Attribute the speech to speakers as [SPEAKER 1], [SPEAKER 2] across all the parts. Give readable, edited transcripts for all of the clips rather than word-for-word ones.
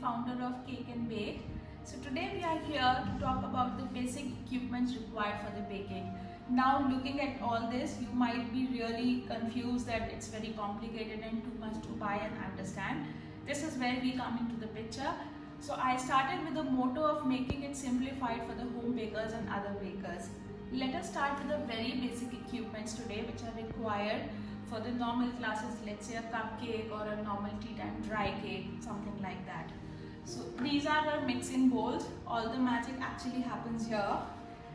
[SPEAKER 1] founder of Cake and Bake. So today we are here to talk about the basic equipment required for the baking. Now looking at all this, you might be really confused that it's very complicated and too much to buy and understand. This is where we come into the picture. So I started with the motto of making it simplified for the home bakers and other bakers. Let us start with the very basic equipments today which are required for the normal classes, let's say a cupcake or a normal tea time dry cake, something like that. So these are our mixing bowls. All the magic actually happens here.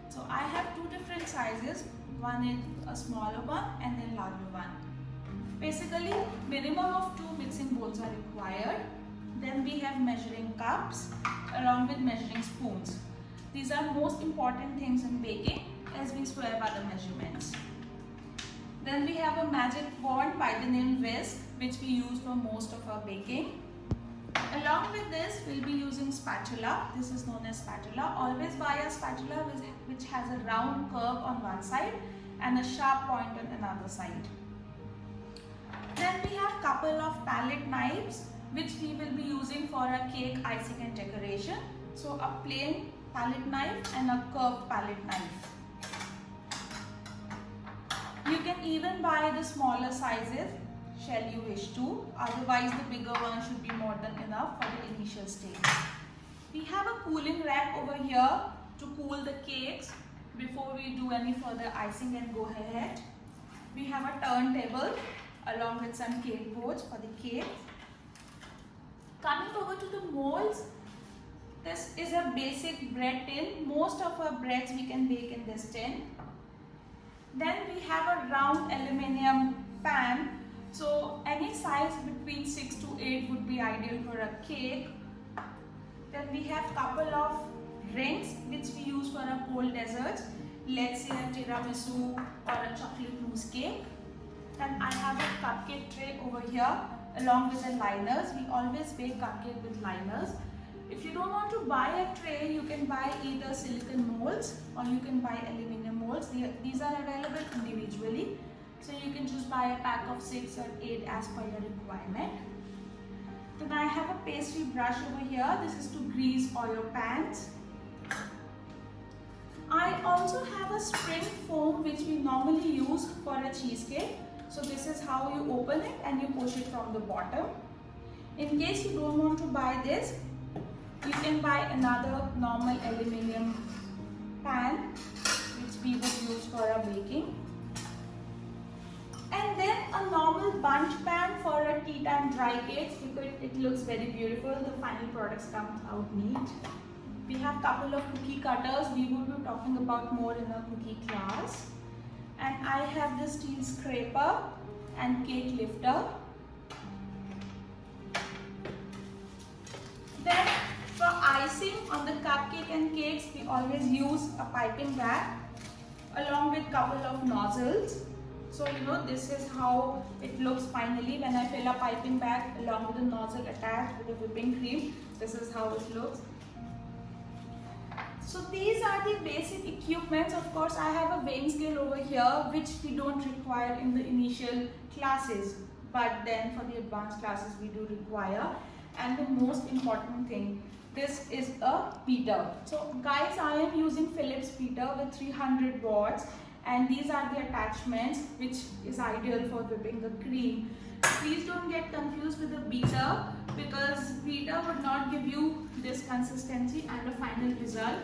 [SPEAKER 1] So I have two different sizes. One is a smaller one and then larger one. Basically, minimum of 2 mixing bowls are required. Then we have measuring cups along with measuring spoons. These are most important things in baking as we swear by the measurements. Then we have a magic wand by the name whisk, which we use for most of our baking. Along with this, we'll be using spatula. This is known as spatula. Always buy a spatula which has a round curve on one side and a sharp point on another side. Then we have couple of palette knives which we will be using for a cake icing and decoration. So a plain palette knife and a curved palette knife. You can even buy the smaller sizes shall you wish to, otherwise the bigger one should be more than enough for the initial stage. We have a cooling rack over here to cool the cakes before we do any further icing and go ahead. We have a turntable along with some cake boards for the cake. Coming over to the molds, this is a basic bread tin. Most of our breads we can bake in this tin. Then we have a round aluminium pan. So any size between 6 to 8 would be ideal for a cake. Then we have couple of rings which we use for our cold desserts. Let's say a tiramisu or a chocolate mousse cake. Then I have a cupcake tray over here along with the liners. We always bake cupcake with liners. If you don't want to buy a tray, you can buy either silicone molds or you can buy aluminium molds. These are available individually. So you can just buy a pack of 6 or 8 as per your requirement. Then I have a pastry brush over here. This is to grease all your pans. I also have a spring foam which we normally use for a cheesecake. So this is how you open it and you push it from the bottom. In case you don't want to buy this, you can buy another normal aluminium pan which we would use for our baking. And then a normal bunch pan for a tea time dry cakes because it looks very beautiful. The final products come out neat. We have couple of cookie cutters. We will be talking about more in a cookie class. And I have the steel scraper and cake lifter. Then for icing on the cupcake and cakes, we always use a piping bag along with couple of nozzles. So this is how it looks finally when I fill a piping bag along with the nozzle attached with the whipping cream. This is how it looks. So these are the basic equipments. Of course, I have a weighing scale over here which we don't require in the initial classes, but then for the advanced classes we do require. And the most important thing, this is a beater. So guys, I am using Philips beater with 300 watts and these are the attachments which is ideal for whipping the cream. Please don't get confused with the beater because beater would not give you this consistency and a final result.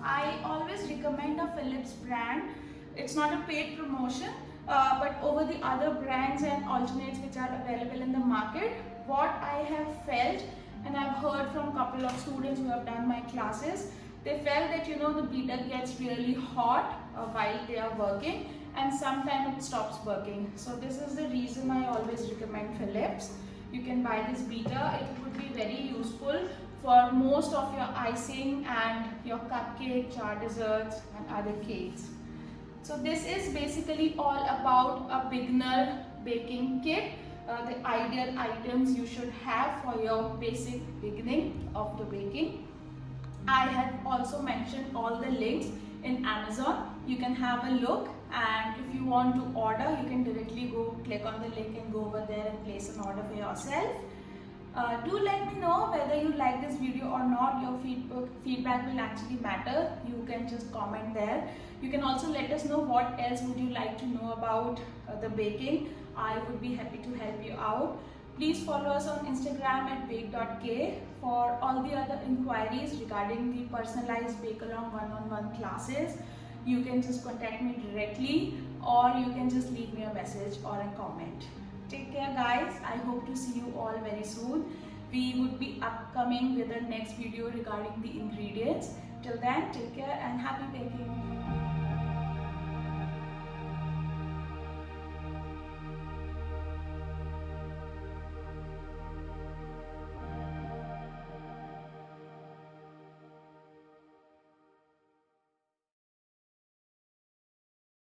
[SPEAKER 1] I always recommend a Philips brand. It's not a paid promotion, but over the other brands and alternates which are available in the market, what I have felt and I've heard from a couple of students who have done my classes, they felt that the beater gets really hot while they are working and sometimes it stops working. So this is the reason I always recommend Philips. You can buy this beater. It would be very useful for most of your icing and your cupcake, jar desserts and other cakes. So this is basically all about a beginner baking kit. The ideal items you should have for your basic beginning of the baking. I have also mentioned all the links in Amazon. You can have a look, and if you want to order, you can directly go click on the link and go over there and place an order for yourself. Do let me know whether you like this video or not. Your feedback will actually matter. You can just comment there. You can also let us know what else would you like to know about the baking. I would be happy to help you out. Please follow us on Instagram at bake.k for all the other inquiries regarding the personalized Bake Along one-on-one classes. You can just contact me directly, or you can just leave me a message or a comment. Take care guys. I hope to see you all very soon. We would be upcoming with the next video regarding the ingredients. Till then, take care and happy baking.